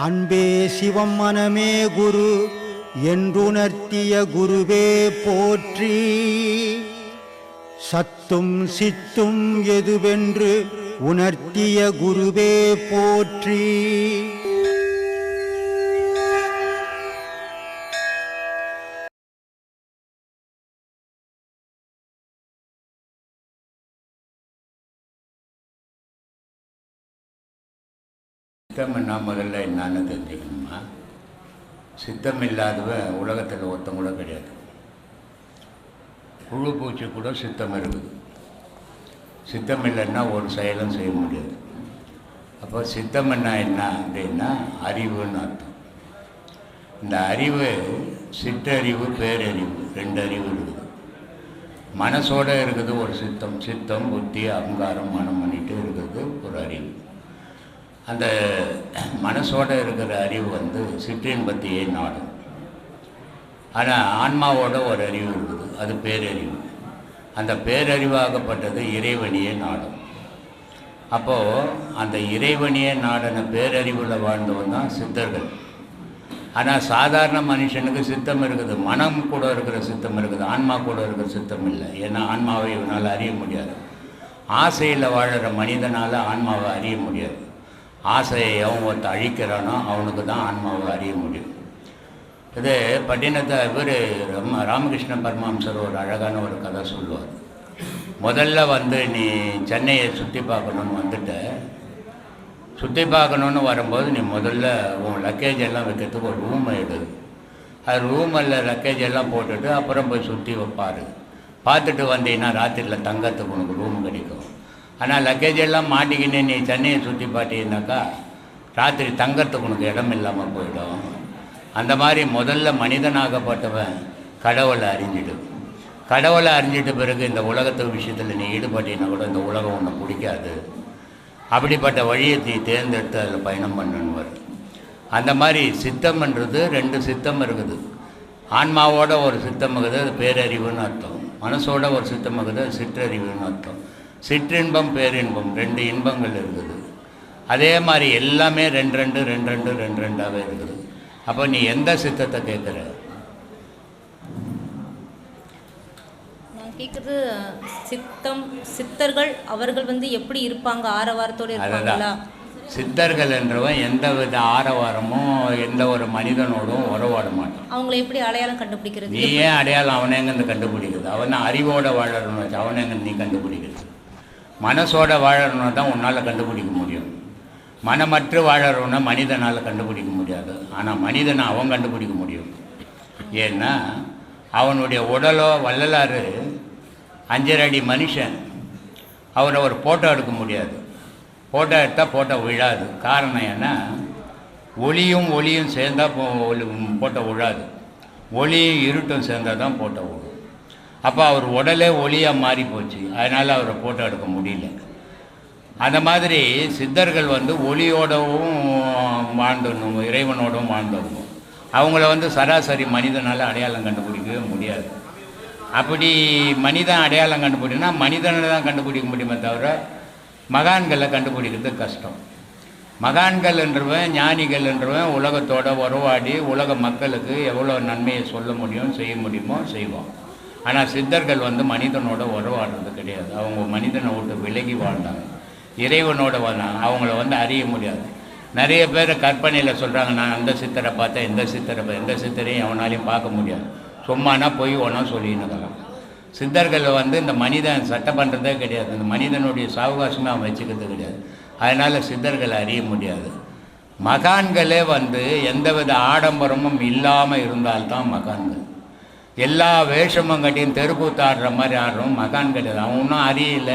அன்பே சிவம் மனமே குரு என்றுணர்த்திய குருவே போற்றி. சத்தும் சித்தும் எதுவென்று உணர்த்திய குருவே போற்றி. சித்தம்னா முதல்ல என்னன்னு தெரிஞ்சுக்கணுமா? சித்தம் இல்லாதவன் உலகத்தில் ஒருத்தம் கூட கிடையாது. புழு பூச்சி கூட சித்தம் இருக்குது. சித்தம் இல்லைன்னா ஒரு செயலும் செய்ய முடியாது. அப்போ சித்தம்னா என்ன அப்படின்னா அறிவுன்னு அர்த்தம். இந்த அறிவு சிற்றறிவு பேரறிவு ரெண்டு அறிவு இருக்குது. மனசோடு இருக்குது ஒரு சித்தம். சித்தம் புத்தி அகங்காரம் மனம் பண்ணிட்டு இருக்குது ஒரு அறிவு. அந்த மனசோடு இருக்கிற அறிவு சிற்றின்பத்தையே நாடும். ஆனால் ஆன்மாவோட ஒரு அறிவு இருக்குது, அது பேரறிவு. அந்த பேரறிவாகப்பட்டது இறைவனியே நாடும். அப்போது அந்த இறைவனியே நாடின பேரறிவில் வாழ்ந்தவன் தான் சித்தர்கள். ஆனால் சாதாரண மனுஷனுக்கு சித்தம் இருக்குது, மனம் கூட இருக்கிற சித்தம் இருக்குது, ஆன்மா கூட இருக்கிற சித்தம் இல்லை. ஏன்னா ஆன்மாவை இவனால் அறிய முடியாது. ஆசையில் வாழற மனிதனால் ஆன்மாவை அறிய முடியாது. ஆசையை எவன் ஒருத்த அழிக்கிறானோ அவனுக்கு தான் ஆன்மாவை அறிய முடியும். இது பட்டினத்தை ராமகிருஷ்ண பரமஹம்சர் ஒரு அழகான ஒரு கதை சொல்லுவார். முதல்ல நீ சென்னையை சுற்றி பார்க்கணுன்னு சுற்றி பார்க்கணுன்னு வரும்போது நீ முதல்ல உன் லக்கேஜ் எல்லாம் வைக்கிறதுக்கு ஒரு ரூமை எடுது. அது ரூமில் லக்கேஜ் எல்லாம் போட்டுட்டு அப்புறம் போய் சுற்றி வைப்பார். பார்த்துட்டு வந்தீங்கன்னா ராத்திரியில் தங்கத்துக்கு உனக்கு ரூம் கிடைக்கும். ஆனால் லக்கேஜ் எல்லாம் மாட்டிக்கின்னு நீ சென்னையை சுற்றி பாட்டினாக்கா ராத்திரி தங்கறதுக்கு உனக்கு இடம் இல்லாமல் போயிடும். அந்த மாதிரி முதல்ல மனிதனாகப்பட்டவன் கடவுளை அறிஞ்சிடும். கடவுளை அறிஞ்சிட்ட பிறகு இந்த உலகத்து விஷயத்தில் நீ ஈடுபட்டினா கூட இந்த உலகம் உன்னை பிடிக்காது. அப்படிப்பட்ட வழியை நீ தேர்ந்தெடுத்து அதில் பயணம் பண்ணணுவர். அந்த மாதிரி சித்தம்ன்றது ரெண்டு சித்தம் இருக்குது. ஆன்மாவோட ஒரு சித்தம் இருக்குது, அது பேரறிவுன்னு அர்த்தம். மனசோட ஒரு சித்தம் இருக்குது, அது சிற்றறிவுன்னு அர்த்தம். சிற்றின்பம் பேரின்பம் ரெண்டு இன்பங்கள் இருக்குது. அதே மாதிரி எல்லாமே ரெண்டு ரெண்டாகவே இருக்குது. அப்போ நீ எந்த சித்தத்தை கேட்குற? நான் கேட்குறது சித்தம் சித்தர்கள் அவர்கள் எப்படி இருப்பாங்க? ஆரவாரத்தோடு இருப்பாங்களா? சித்தர்கள் என்றவன் எந்த வித ஆரவாரமும் எந்த ஒரு மனிதனோடும் உறவாட மாட்டான். அவங்களை எப்படி அடையாளம் கண்டுபிடிக்கிறது? நீ ஏன் அடையாளம் அவனை எங்கேருந்து கண்டுபிடிக்கிறது? அவனை அறிவோட வாழறன்னு வச்சு அவனை எங்கே நீ கண்டுபிடிக்கிறது? மனசோட வாழறவனை தான் உன்னால் கண்டுபிடிக்க முடியும். மனமற்று வாழறவனை மனிதனால் கண்டுபிடிக்க முடியாது. ஆனால் மனிதனை அவன் கண்டுபிடிக்க முடியும். ஏன்னா அவனுடைய உடலோ வள்ளலாறு 5 அடி மனுஷன், அவரை ஒரு ஃபோட்டோ எடுக்க முடியாது. ஃபோட்டோ எடுத்தால் ஃபோட்டோ விழாது. காரணம் ஏன்னா ஒளியும் சேர்ந்தால் ஃபோட்டோ விழாது. ஒளியும் இருட்டும் சேர்ந்தால் தான் ஃபோட்டோ விழும். அப்போ அவர் உடலே ஒளியாக மாறி போச்சு. அதனால் அவரை ஃபோட்டோ எடுக்க முடியல. அந்த மாதிரி சித்தர்கள் ஒளியோடவும் வாழ்ந்துடணும், இறைவனோடவும் வாழ்ந்தவங்க. அவங்கள சராசரி மனிதனால் அடையாளம் கண்டுபிடிக்கவே முடியாது. அப்படி மனிதன் அடையாளம் கண்டுபிடினா மனிதனை தான் கண்டுபிடிக்க முடியுமே தவிர மகான்களை கண்டுபிடிக்கிறது கஷ்டம். மகான்கள் என்றவன் ஞானிகள் என்றவன் உலகத்தோட உறவாடி உலக மக்களுக்கு எவ்வளோ நன்மையை சொல்ல முடியும், செய்ய முடியுமோ செய்வோம். ஆனால் சித்தர்கள் மனிதனோட உறவாடுறது கிடையாது. அவங்க மனிதனை விட்டு விலகி வாழ்ந்தாங்க, இறைவனோட வாழ்ந்தாங்க. அவங்கள அறிய முடியாது. நிறைய பேர் கற்பனையில் சொல்கிறாங்க, நான் அந்த சித்தரை பார்த்தேன், எந்த சித்தரையும் அவனாலையும் பார்க்க முடியாது. சும்மானா போய் ஒன்றா சொல்லின்னுக்கலாம். சித்தர்கள் இந்த மனிதன் சட்டம் பண்ணுறதே கிடையாது. இந்த மனிதனுடைய சாவகாசமே அவன் வச்சுக்கிறது கிடையாது. அதனால் சித்தர்களை அறிய முடியாது. மகான்களே எந்தவித ஆடம்பரமும் இல்லாமல் இருந்தால்தான் மகான்கள். எல்லா வேஷமும் கட்டியும் தெருக்கூத்து ஆடுற மாதிரி ஆடுறோம் மகான் கிடையாது. அவன் ஒன்றும் அறியல,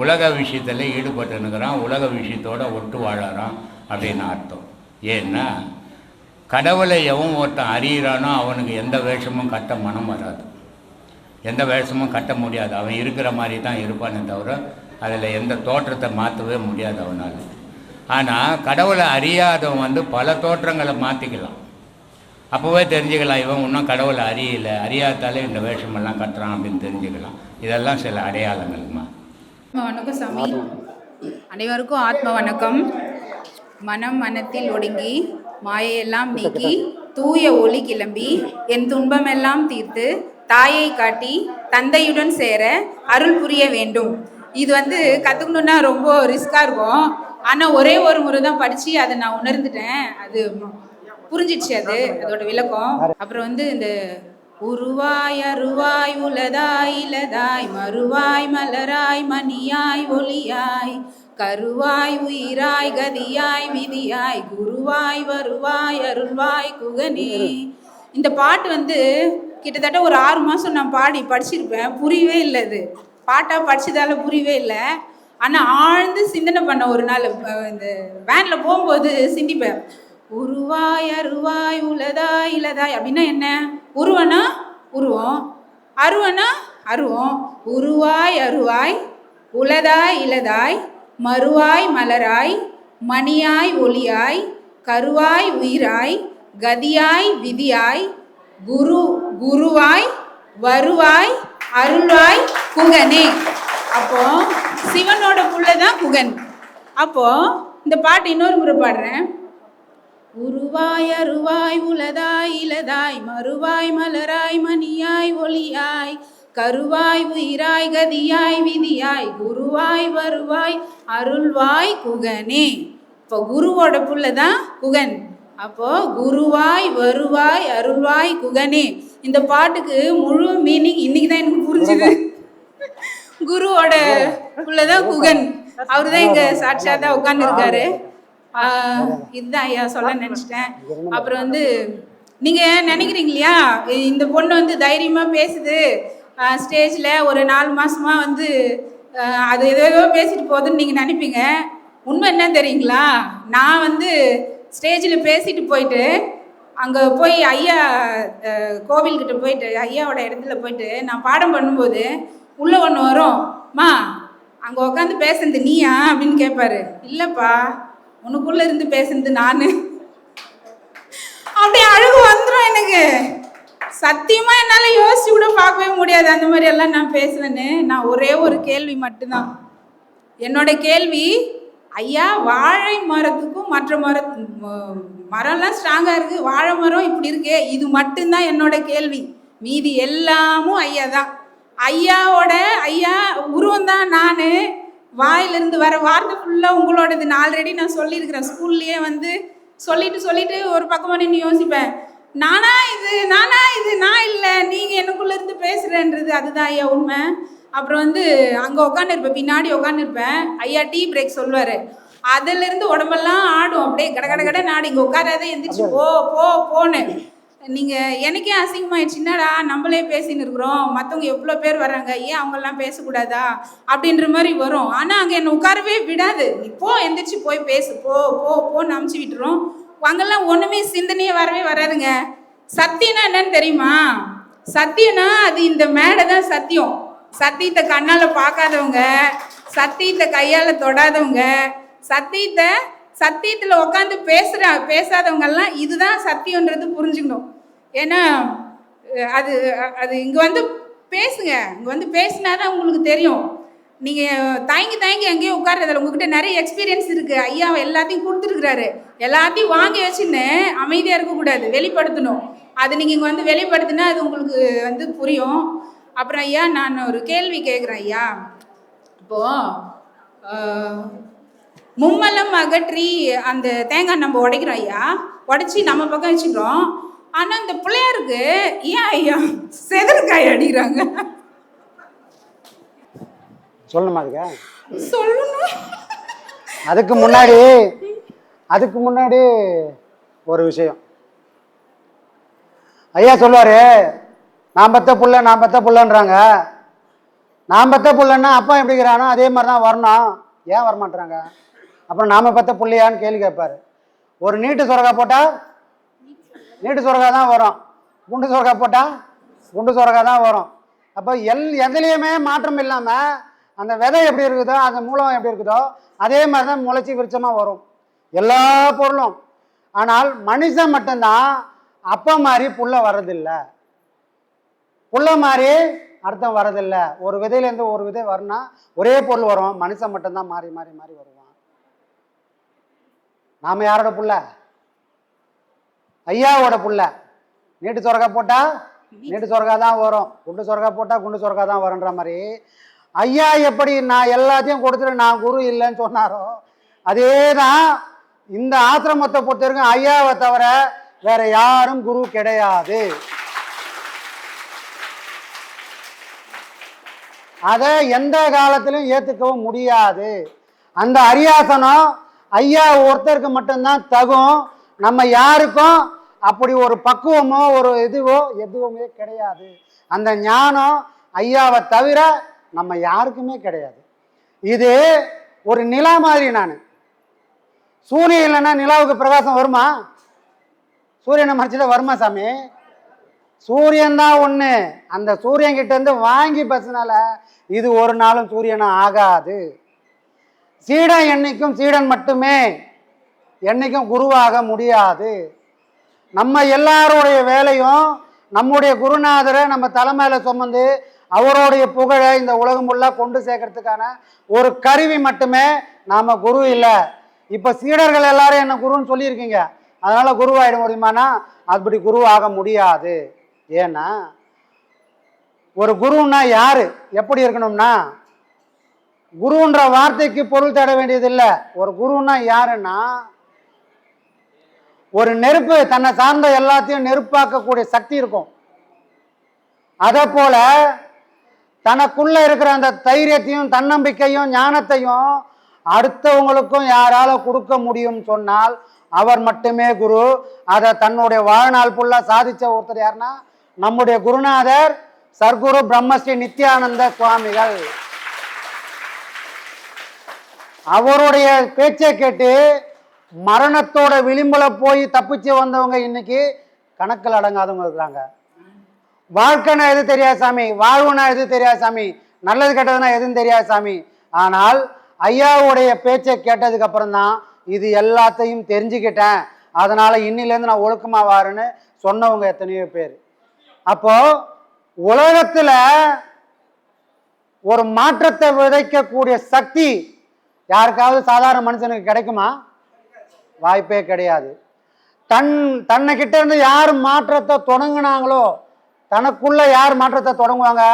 உலக விஷயத்தில் ஈடுபட்டுனுக்கிறான், உலக விஷயத்தோடு ஒட்டு வாழறான் அப்படின்னு அர்த்தம். ஏன்னா கடவுளை எவன் ஒருத்தன் அறியிறானோ அவனுக்கு எந்த வேஷமும் கட்ட மனம் வராது, எந்த வேஷமும் கட்ட முடியாது. அவன் இருக்கிற மாதிரி தான் இருப்பானே தவிர அதில் எந்த தோற்றத்தை மாற்றவே முடியாது அவனால். ஆனால் கடவுளை அறியாதவன் பல தோற்றங்களை மாற்றிக்கலாம். அப்போவே தெரிஞ்சுக்கலாம் இவன் இன்னும் கடவுளை அறியலை, அறியாதாலே இந்த வேஷமெல்லாம் கட்டுறான் அப்படின்னு தெரிஞ்சுக்கலாம். இதெல்லாம் சில அடையாளங்கள்மா. வணக்கம் சாமி. அனைவருக்கும் ஆத்ம வணக்கம். மனம் மனத்தில் ஒடுங்கி மாயையெல்லாம் நீக்கி தூய ஒளி கிளம்பி என் துன்பமெல்லாம் தீர்த்து தாயை காட்டி தந்தையுடன் சேர அருள் புரிய வேண்டும். இது கற்றுக்கணுன்னா ரொம்ப ரிஸ்காக இருக்கும். ஆனால் ஒரே ஒரு முறை தான் படித்து அதை நான் உணர்ந்துட்டேன். அது புரிஞ்சிடுச்சு, அதோட விளக்கம். அப்புறம் இந்த உருவாய் அருவாய் உலதாய் இலதாய் மறுவாய் மலராய் மணியாய் ஒளியாய் கருவாய் உயிராய் கதியாய் விதியாய் குருவாய் வருவாய் அருள்வாய் குகனே. இந்த பாட்டு கிட்டத்தட்ட ஒரு 6 மாதம் நான் படிச்சிருப்பேன். புரியவே இல்லை. இது பாட்டாக படிச்சதால புரியவே இல்லை. ஆனால் ஆழ்ந்து சிந்தனை பண்ண ஒரு நாள் இந்த வேனில் போகும்போது சிந்திப்பேன். உருவாய் அருவாய் உலதாய் இலதாய் அப்படின்னா என்ன? உருவனா உருவம், அருவனா அருவம். உருவாய் அருவாய் உலதாய் இலதாய் மறுவாய் மலராய் மணியாய் ஒளியாய் கருவாய் உயிராய் கதியாய் விதியாய் குருவாய் வருவாய் அருள்வாய் குகனே. அப்போ சிவனோட புள்ளதான் குகன். அப்போ இந்த பாட்டு இன்னொரு முறை பாடுறேன். உருவாய் அருவாய் உலதாய் இலதாய் மறுவாய் மலராய் மணியாய் ஒளியாய் கருவாய் உயிராய் கதியாய் விதியாய் குருவாய் வருவாய் அருள்வாய் குகனே. இப்போ குருவோட புள்ளதான் குகன். அப்போ குருவாய் வருவாய் அருள்வாய் குகனே. இந்த பாட்டுக்கு முழு மீனிங் இன்னைக்கு தான் எனக்கு புரிஞ்சுது. குருவோட புள்ளதான் குகன். அவரு தான் இங்க சாட்சாத்தா உட்கார்ந்து இருக்காரு. இதுதான் ஐயா சொல்ல நினைச்சிட்டேன். அப்புறம் நீங்க நினைக்கிறீங்க இல்லையா, இந்த பொண்ணு தைரியமா பேசுது ஸ்டேஜ்ல, ஒரு 4 மாசமா அது ஏதோ பேசிட்டு போகுதுன்னு நீங்க நினைப்பீங்க. உண்மை என்ன தெரியுங்களா? நான் ஸ்டேஜில் பேசிட்டு போயிட்டு அங்கே போய் ஐயா கோவில்கிட்ட போயிட்டு ஐயாவோட இடத்துல போயிட்டு நான் பாடம் பண்ணும்போது உள்ள ஒன்று வரும். மா அங்கே உட்காந்து பேசுனது நீயா அப்படின்னு கேட்பாரு. இல்லைப்பா, உனக்குள்ளே இருந்து பேசுனது நான். அப்படியே அழகு வந்துடும் எனக்கு. சத்தியமாக என்னால் யோசிச்சு கூட பார்க்கவே முடியாது அந்த மாதிரி எல்லாம் நான் பேசுவேன்னு. நான் ஒரே ஒரு கேள்வி மட்டும்தான். என்னோட கேள்வி, ஐயா வாழை மரத்துக்கும் மற்ற மரம்லாம் ஸ்ட்ராங்காக இருக்குது, வாழை மரம் இப்படி இருக்கே, இது மட்டும்தான் என்னோட கேள்வி. மீதி எல்லாமும் ஐயா தான். ஐயா உருவம் தான் நான். வாயிலிருந்து வர வார்த்தை ஃபுல்லாக உங்களோடது. நான் ஆல்ரெடி நான் சொல்லியிருக்கிறேன். ஸ்கூல்லையே சொல்லிட்டு ஒரு பக்கமாக நின்று யோசிப்பேன். நானா இது நான் இல்லை, நீங்கள் எனக்குள்ளே இருந்து பேசுகிறேன்றது. அதுதான் ஐயா உண்மை. அப்புறம் அங்கே உட்காந்துருப்பேன், பின்னாடி உட்காந்துருப்பேன். ஐயா டீ பிரேக் சொல்லுவார். அதிலிருந்து உடம்பெல்லாம் ஆடும், அப்படியே கடை நாடு. இங்கே உட்காராதே, எந்திரிச்சு போன்னு. நீங்கள் எனக்கே அசிங்கமாயிடுச்சு. என்னடா நம்மளே பேசின்னு இருக்கிறோம், மற்றவங்க எவ்வளோ பேர் வர்றாங்க, ஏன் அவங்கெல்லாம் பேசக்கூடாதா அப்படின்ற மாதிரி வரும். ஆனால் அங்கே என்னை உட்காரவே விடாது. நீ போ, எந்திரிச்சு போய் பேசு, போன்னு அமுச்சு விட்டுரும். அங்கெல்லாம் ஒன்றுமே சிந்தனையே வரவே வராதுங்க. சத்தியம்னா என்னன்னு தெரியுமா? சத்தியம்னா அது இந்த மேடை தான் சத்தியம். சத்தியத்தை கண்ணால் பார்க்காதவங்க, சத்தியத்தை கையால் தொடாதவங்க, சத்தியத்தில் உட்காந்து பேசாதவங்கெல்லாம் இதுதான் சத்தியன்றது புரிஞ்சுக்கணும். ஏன்னா அது இங்கே பேசுங்க. இங்கே பேசினாதான் உங்களுக்கு தெரியும். நீங்கள் தயங்கி அங்கேயே உட்கார்றதில்ல. உங்ககிட்ட நிறைய எக்ஸ்பீரியன்ஸ் இருக்குது. ஐயா எல்லாத்தையும் கொடுத்துருக்குறாரு. எல்லாத்தையும் வாங்கி வச்சுன்னு அமைதியாக இருக்கக்கூடாது, வெளிப்படுத்தணும். அது நீங்கள் இங்கே வெளிப்படுத்தினா அது உங்களுக்கு புரியும். அப்புறம் ஐயா நான் ஒரு கேள்வி கேட்குறேன். ஐயா இப்போது மும்மலம் அகற்றி அந்த தேங்காய் நம்ம உடைக்கிறோம் ஐயா, உடைச்சி நம்ம பக்கம் வச்சுக்கிறோம். ஆனால் இந்த பிள்ளையாருக்கு ஏன் ஐயா செதற்காய் அடிக்கிறாங்க? சொல்லணுமா? அதுக்கு சொல்லணும். அதுக்கு முன்னாடி ஒரு விஷயம் ஐயா சொல்லுவார். நான் பெத்த புள்ளன்றாங்க. நான் பெத்த புள்ளன்னா அப்பா எப்படி இருக்கிறானோ அதே மாதிரி தான் வரணும். ஏன் வரமாட்டுறாங்க? அப்புறம் நாம் பெத்த புள்ளையான்னு கேள்வி கேட்பார். ஒரு நீட்டு சுரக்கா போட்டால் நீட்டு சுரக்கா தான் வரும், குண்டு சுரக்கா போட்டால் குண்டு சுரக்கா தான் வரும். அப்போ எதுலேயுமே மாற்றம் இல்லாமல் அந்த விதை எப்படி இருக்குதோ, அந்த மூலம் எப்படி இருக்குதோ அதே மாதிரி தான் முளைச்சி விருட்சமாக வரும் எல்லா பொருளும். ஆனால் மனுஷன் மட்டும்தான் அப்பா மாதிரி புள்ள வர்றதில்லை. புள்ள மாதிரி அர்த்தம் வரதில்லை. ஒரு விதையிலேருந்து ஒரு விதை வரனா ஒரே பொருள் வரும். மனுஷன் மட்டும்தான் மாறி மாறி மாறி வருவான். நாம யாரோட புள்ள? ஐயாவோட புள்ள. நீட்டு சொரக்கா போட்டா நீட்டு சொரக்கா தான் வரும், குண்டு சொரக்கா போட்டா குண்டு சொரக்கா தான் வரும்ன்ற மாதிரி ஐயா எப்படி நான் எல்லாத்தையும் கொடுத்துட்டு நான் குரு இல்லைன்னு சொன்னாரோ அதே தான் இந்த ஆசிரமத்தை பொறுத்த வரைக்கும் ஐயாவை தவிர வேற யாரும் குரு கிடையாது. அதை எந்த காலத்திலும் ஏற்றுக்கவும் முடியாது. அந்த அரியாசனம் ஐயா ஒருத்தருக்கு மட்டும்தான் தகும். நம்ம யாருக்கும் அப்படி ஒரு பக்குவமோ ஒரு எதுவுமே கிடையாது. அந்த ஞானம் ஐயாவை தவிர நம்ம யாருக்குமே கிடையாது. இது ஒரு நிலா மாதிரி. நான் சூரியன் இல்லைன்னா நிலாவுக்கு பிரகாசம் வருமா? சூரியனை மறைச்சிட வருமா சாமி? சூரியன் தான் ஒன்று. அந்த சூரியன் கிட்ட இருந்து வாங்கி பசுனால இது ஒரு நாளும் சூரியனும் ஆகாது. சீடன் என்னைக்கும் சீடன் மட்டுமே, என்னைக்கும் குருவாக முடியாது. நம்ம எல்லாருடைய வேலையும் நம்முடைய குருநாதரை நம்ம தலைமையில சுமந்து அவருடைய புகழை இந்த உலகம் ஃபுல்லாக கொண்டு சேர்க்கறதுக்கான ஒரு கருவி மட்டுமே. நாம குரு இல்லை. இப்போ சீடர்கள் எல்லாரும் என்ன குருன்னு சொல்லியிருக்கீங்க, அதனால குருவாயிட முடியுமானா அப்படி குருவாக முடியாது. ஏன்னா ஒரு குருன்னா யாரு, எப்படி இருக்கணும்னா, குருன்ற வார்த்தைக்கு பொருள் தேட வேண்டியதில்லை. ஒரு குருன்னா யாருன்னா, ஒரு நெருப்பு தன்னை சார்ந்த எல்லாத்தையும் நெருப்பாக்கக்கூடிய சக்தி இருக்கும். அதே போல தனக்குள்ள இருக்கிற அந்த தைரியத்தையும் தன்னம்பிக்கையும் ஞானத்தையும் அடுத்தவங்களுக்கும் யாரால கொடுக்க முடியும் சொன்னால் அவர் மட்டுமே குரு. அதை தன்னுடைய வாழ்நாள் ஃபுல்லா சாதிச்ச ஒருத்தர் யாருன்னா நம்முடைய குருநாதர் சர்க்குரு பிரம்மஸ்ரீ நித்யானந்த சுவாமிகள். அவருடைய பேச்சை கேட்டு மரணத்தோட விளிம்புல போய் தப்பிச்சு வந்தவங்க இன்னைக்கு கணக்கில் அடங்காதவங்க இருக்கிறாங்க. வாழ்க்கைனா எது தெரியாது சாமி, வாழ்வுனா எது தெரியாது சாமி, நல்லது கெட்டதுன்னா எதுவும் தெரியாது சாமி. ஆனால் ஐயாவுடைய பேச்சை கேட்டதுக்கு அப்புறம் தான் இது எல்லாத்தையும் தெரிஞ்சுக்கிட்டேன், அதனால இன்னிலேருந்து நான் ஒழுக்கமா வாருன்னு சொன்னவங்க எத்தனையோ பேர். அப்போ உலகத்துல ஒரு மாற்றத்தை விதைக்கக்கூடிய சக்தி யாருக்காவது சாதாரண மனுஷனுக்கு கிடைக்குமா? வாய்ப்பே கிடையாது. தன்னை கிட்ட இருந்து யார் மாற்றத்தை தொடங்கினாங்களோ, தனக்குள்ள யார் மாற்றத்தை தொடங்குவாங்க,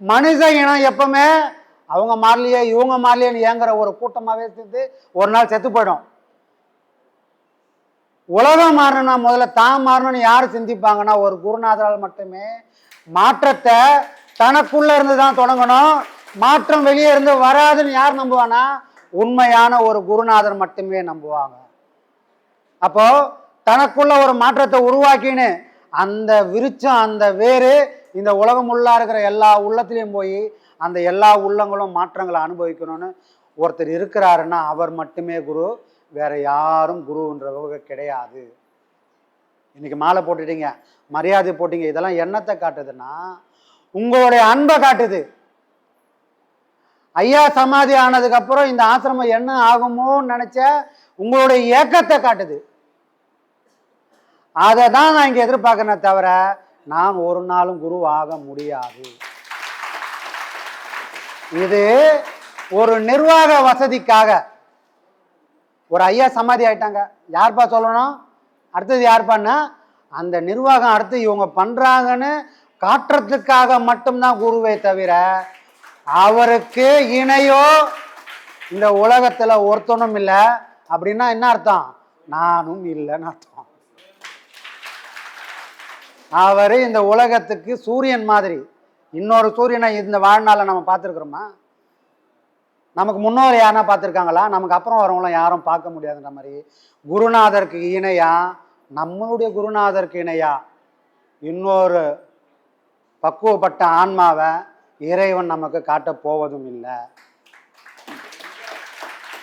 மனித இனம் எப்பவுமே அவங்க மாறலையே இவங்க மாறலையேன்னு ஏங்குற ஒரு கூட்டமாவே சேர்ந்து ஒரு நாள் செத்து போயிடும். உலகம் மாறணும்னா முதல்ல தான் மாறணும்னு யார் சிந்திப்பாங்கன்னா ஒரு குருநாதரால் மட்டுமே. மாற்றத்தை தனக்குள்ள இருந்து தான் தொடங்கணும். மாற்றம் வெளியே இருந்து வராதுன்னு யார் நம்புவானா? உண்மையான ஒரு குருநாதர் மட்டுமே நம்புவாங்க. அப்போ தனக்குள்ள ஒரு மாற்றத்தை உருவாக்கின்னு அந்த விருச்சம் அந்த வேறு இந்த உலகம் உள்ளா இருக்கிற எல்லா உள்ளத்திலையும் போய் அந்த எல்லா உள்ளங்களும் மாற்றங்களை அனுபவிக்கணும்னு ஒருத்தர் இருக்கிறாருன்னா அவர் மட்டுமே குரு, வேற யாரும் குருன்றவங்க கிடையாது. இன்னைக்கு மாலை போட்டுட்டீங்க, மரியாதை போட்டீங்க, இதெல்லாம் என்னத்தை காட்டுதுன்னா உங்களுடைய அன்பை காட்டுது. ஐயா சமாதி ஆனதுக்கு அப்புறம் இந்த ஆசிரமம் என்ன ஆகுமோன்னு நினைச்ச உங்களுடைய ஏக்கத்தை காட்டுது. அதை தான் நான் இங்க எதிர்பார்க்கிறேனே தவிர நான் ஒரு நாளும் குரு ஆக முடியாது. இது ஒரு நிர்வாக வசதிக்காக. ஒரு ஐயா சமாதி ஆயிட்டாங்க, யார்ப்பா சொல்லணும், அடுத்தது யார்ப்பான்னா அந்த நிர்வாகம் அடுத்து இவங்க பண்றாங்கன்னு காட்டுறதுக்காக மட்டும்தான் குருவை தவிர அவருக்கு இணையோ இந்த உலகத்துல ஒருத்தனும் இல்லை. அப்படின்னா என்ன அர்த்தம்? நானும் இல்லைன்னு அர்த்தம். அவரு இந்த உலகத்துக்கு சூரியன் மாதிரி. இன்னொரு சூரியனை இந்த வாழ்நாள நம்ம பார்த்துருக்குறோமா? நமக்கு முன்னோர் யாருன்னா பார்த்துருக்காங்களா? நமக்கு அப்புறம் வரவங்களாம் யாரும் பார்க்க முடியாதுன்ற மாதிரி குருநாதருக்கு இணையா, நம்மளுடைய குருநாதருக்கு இணையா இன்னொரு பக்குவப்பட்ட ஆன்மாவை இறைவன் நமக்கு காட்ட போவதும் இல்லை.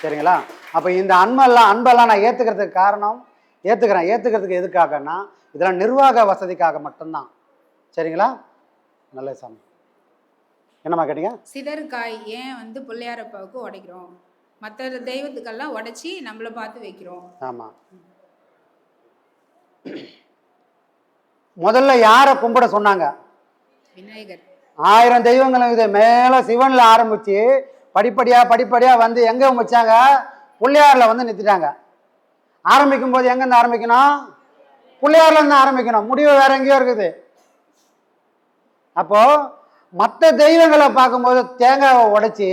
சரிங்களா? அப்போ இந்த அன்பெல்லாம் நான் ஏற்றுக்கிறதுக்கு காரணம், ஏற்றுக்கிறதுக்கு எதுக்காகன்னா இதெல்லாம் நிர்வாக வசதிக்காக மட்டும்தான். சரிங்களா? நல்ல சாமி. என்னம்மா கேட்டீங்க? சிதறுக்காய் ஏன் பிள்ளையாரப்பாவுக்கு உடைக்கிறோம், மற்ற தெய்வத்துக்கெல்லாம் உடைச்சி நம்மளை பார்த்து வைக்கிறோம்? ஆமாம். முதல்ல யாரை கும்பிட சொன்னாங்க? விநாயகர். 1000 தெய்வங்கள் இருக்குது. மேலே சிவனில் ஆரம்பித்து படிப்படியாக வந்து எங்கே வச்சாங்க? பிள்ளையாரில் வந்து நிறுத்திட்டாங்க. ஆரம்பிக்கும் போது எங்கேருந்து ஆரம்பிக்கணும்? பிள்ளையார்லேருந்து ஆரம்பிக்கணும். முடிவு வேற எங்கேயோ இருக்குது. அப்போது மற்ற தெய்வங்களை பார்க்கும்போது தேங்காவை உடைச்சி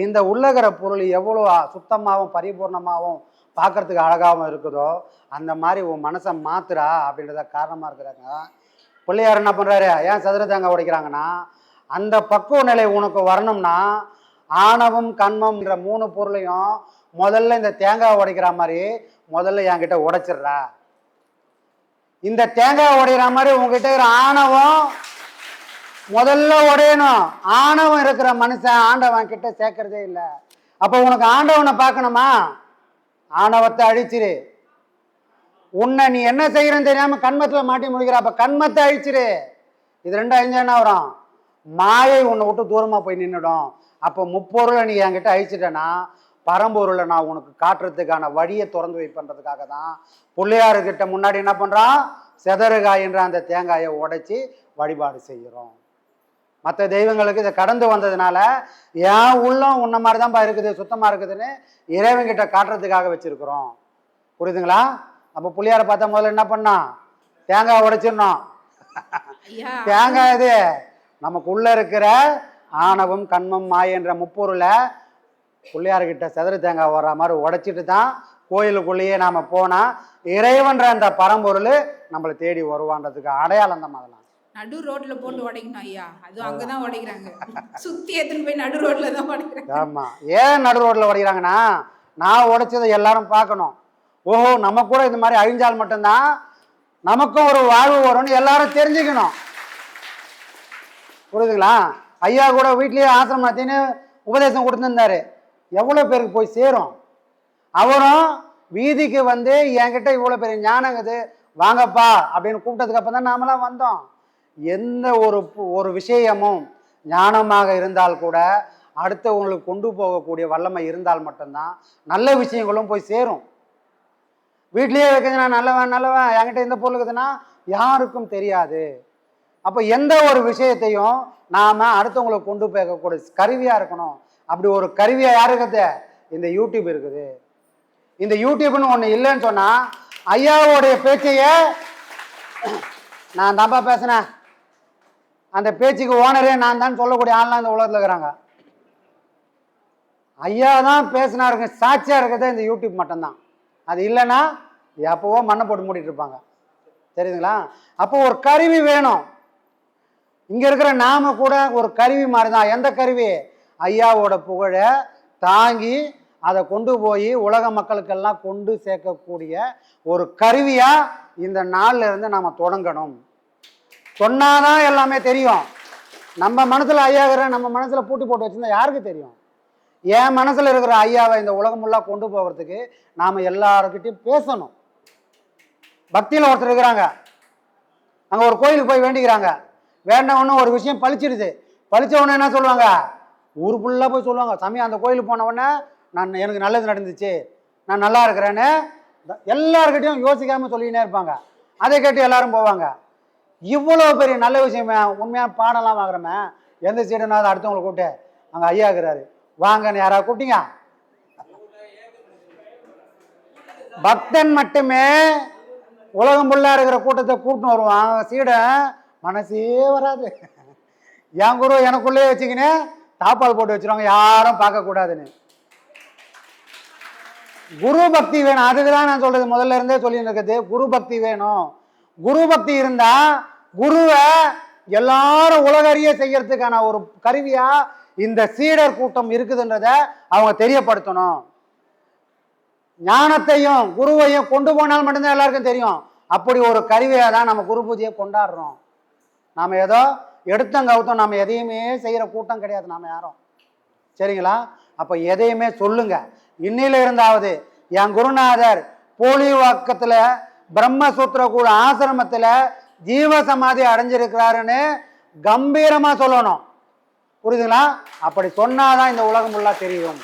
இந்த உள்ளகிற பொருள் எவ்வளோ சுத்தமாகவும் பரிபூர்ணமாகவும் பார்க்கறதுக்கு அழகாகவும் இருக்குதோ அந்த மாதிரி உன் மனசை மாத்துறா அப்படின்றத காரணமாக இருக்கிறாங்க. பிள்ளையார் என்ன பண்ணுறாரு? ஏன் சதுர தேங்காய் உடைக்கிறாங்கன்னா, அந்த பக்குவ நிலை உனக்கு வரணும்னா ஆணவம் கண்மம்ன்ற 3 பொருளையும் முதல்ல இந்த தேங்காய் உடைக்கிற மாதிரி முதல்ல என்கிட்ட உடைச்சிடுறா. இந்த தேங்காய் உடைக்கிற மாதிரி உங்ககிட்ட இருக்கிற ஆணவம் முதல்ல உடையணும். ஆணவம் இருக்கிற மனுஷன் ஆண்டவன் கிட்ட சேர்க்கறதே இல்லை. அப்போ உனக்கு ஆண்டவனை பார்க்கணுமா? ஆணவத்தை அழிச்சிரு. உன்னை நீ என்ன செய்யறன்னு தெரியாம கண்மத்தில் மாட்டி முடிக்கிற. அப்ப கண்மத்தை அழிச்சிரு. இது 2 அழிஞ்சா என்ன வரும்? மாயை உன்னை விட்டு தூரமா போய் நின்றுடும். அப்போ முப்பொருளை நீ என்கிட்ட அழிச்சிட்டேன்னா பரம்பொருளை நான் உனக்கு காட்டுறதுக்கான வழியை திறந்து வைப்பன்றதுக்காக தான் பிள்ளையாருக்கிட்ட முன்னாடி என்ன பண்றான்? செதறுகாயின்ற அந்த தேங்காயை உடைச்சி வழிபாடு செய்கிறோம். மற்ற தெய்வங்களுக்கு இதை கடந்து வந்ததுனால ஏன் உள்ளம் உன்ன மாதிரி தான்ப்பா இருக்குது, சுத்தமாக இருக்குதுன்னு இறைவன்கிட்ட காட்டுறதுக்காக வச்சிருக்கிறோம். புரியுதுங்களா? அப்போ புள்ளியாரை பார்த்தா முதல்ல என்ன பண்ணா? தேங்காய் உடைச்சிடணும். தேங்காய் இது நமக்குள்ள இருக்கிற ஆணவம் கண்மம் மாயன்ற முப்பொருளை பிள்ளையார்கிட்ட செதறு தேங்காய் வர்ற மாதிரி உடைச்சிட்டு தான் கோயிலுக்குள்ளேயே நாம் போனால் இறைவன்ற அந்த பரம்பொருள் நம்மளை தேடி வருவான்றதுக்கு அடையாளம் தான். அதெல்லாம் நடு ரோட்ல போட்டு உடைக்கணும் ஐயா. அது அங்கதான் உடைக்கிறாங்க. சுத்தி எடுத்துன்னு போய் நடு ரோட்ல தான் உடைக்கிறாங்க. ஆமா. ஏன் நடு ரோட்ல உடைக்கிறாங்கன்னா, நான் உடைச்சதை எல்லாரும் பார்க்கணும். ஓஹோ, நம்ம கூட இந்த மாதிரி அழிஞ்சால் மட்டும்தான் நமக்கும் ஒரு வாழ்வு வரும்னு எல்லாரும் தெரிஞ்சுக்கணும். புரியுதுங்களா? ஐயா கூட வீட்லயே ஆசிரமம் நடத்தின்னு உபதேசம் கொடுத்துருந்தாரு. எவ்வளோ பேருக்கு போய் சேரும்? அவரும் வீதிக்கு வந்து என்கிட்ட இவ்வளோ பெரிய ஞானங்குது வாங்கப்பா அப்படின்னு கூப்பிட்டதுக்கு அப்புறம் தான் நாமெல்லாம் வந்தோம். எந்த ஒரு விஷயமும் ஞானமாக இருந்தால் கூட அடுத்தவங்களுக்கு கொண்டு போகக்கூடிய வல்லமை இருந்தால் மட்டும்தான் நல்ல விஷயங்களும் போய் சேரும். வீட்லேயே வைக்கிறது நான் நல்லவன் என்கிட்ட இந்த பொருள் இருக்குதுன்னா யாருக்கும் தெரியாது. அப்போ எந்த ஒரு விஷயத்தையும் நாம் அடுத்தவங்களுக்கு கொண்டு போகக்கூடிய கருவியாக இருக்கணும். அப்படி ஒரு கருவியாக யார் இருக்குது? இந்த யூடியூப் இருக்குது. இந்த யூடியூப்னு ஒன்று இல்லைன்னு சொன்னால் ஐயாவோடைய பேச்சையே நான் தான்ப்பா பேசினேன், அந்த பேச்சுக்கு ஓனரே நான் தான் சொல்லக்கூடிய ஆள்லாம் இந்த உலகத்தில் இருக்கிறாங்க. ஐயா தான் பேசினாருங்க, சாட்சியாக இருக்கிறது இந்த யூடியூப் மட்டும்தான். அது இல்லைன்னா எப்போவோ மண்ணை போட்டு மூடிட்டு இருப்பாங்க. தெரியுதுங்களா? அப்போ ஒரு கருவி வேணும். இங்கே இருக்கிற நாம கூட ஒரு கருவி மாதிரி தான். எந்த கருவி? ஐயாவோட புகழை தாங்கி அதை கொண்டு போய் உலக மக்களுக்கெல்லாம் கொண்டு சேர்க்கக்கூடிய ஒரு கருவியாக இந்த நாளில் இருந்து நாம் தொடங்கணும். சொன்னாதான் எல்லாமே தெரியும். நம்ம மனசில் ஐயாகிற நம்ம மனசில் பூட்டி போட்டு வச்சுருந்தா யாருக்கு தெரியும்? என் மனசில் இருக்கிற ஐயாவை இந்த உலகம் ஃபுல்லாக கொண்டு போகிறதுக்கு நாம் எல்லாருக்கிட்டையும் பேசணும். பக்தியில் ஒருத்தர் இருக்கிறாங்க, அங்கே ஒரு கோயிலுக்கு போய் வேண்டிக்கிறாங்க. வேண்டவொன்னு ஒரு விஷயம் பழிச்சிடுது. பழிச்ச உடனே என்ன சொல்லுவாங்க? ஊர் ஃபுல்லாக போய் சொல்லுவாங்க, சாமி அந்த கோயிலுக்கு போன உடனே எனக்கு நல்லது நடந்துச்சு, நான் நல்லா இருக்கிறேன்னு எல்லாருக்கிட்டையும் யோசிக்காமல் சொல்லிக்கினே இருப்பாங்க. அதை கேட்டு எல்லாரும் போவாங்க. இவ்வளோ பெரிய நல்ல விஷயமே உண்மையாக பாடலாம் வாங்குறமே, எந்த சீடனாவது அடுத்தவங்களை கூப்பிட்டு அங்கே ஐயா இருக்கிறாரு வாங்கன்னு யாராவது கூப்பிட்டீங்க? பக்தன் மட்டுமே உலகம் ஃபுல்லாக இருக்கிற கூட்டத்தை கூப்பிட்டு வருவான். சீடன் மனசே வராது. என் குரு எனக்குள்ளே வச்சுக்கின்னு தாப்பால் போட்டு வச்சுருவாங்க, யாரும் பார்க்கக்கூடாதுன்னு. குரு பக்தி வேணும். அதுக்கு தான் நான் சொல்றது, முதல்ல இருந்தே சொல்லிட்டு இருக்குது, குரு பக்தி வேணும். குரு பக்தி இருந்தா குருவை எல்லாரும் உலகறிய செய்யறதுக்கான ஒரு கருவியா இந்த சீடர் கூட்டம் இருக்குதுன்றத அவங்க தெரியப்படுத்தணும். ஞானத்தையும் குருவையும் கொண்டு போனால் மட்டும்தான் எல்லாருக்கும் தெரியும். அப்படி ஒரு கருவியை தான் நம்ம குரு பூஜையை கொண்டாடுறோம். நாம் ஏதோ எடுத்தங்கவுத்தம் நம்ம எதையுமே செய்கிற கூட்டம் கிடையாது நாம் யாரும். சரிங்களா? அப்போ எதையுமே சொல்லுங்க. இன்னில இருந்தாவது என் குருநாதர் போலிவாக்கத்தில் பிரம்மசூத்திர கூட ஆசிரமத்தில் ஜீவசமாதி அடைஞ்சிருக்கிறாருன்னு கம்பீரமாக சொல்லணும். புரியுதுங்களா? அப்படி சொன்னாதான் இந்த உலகம் ஃபுல்லாக தெரியும்.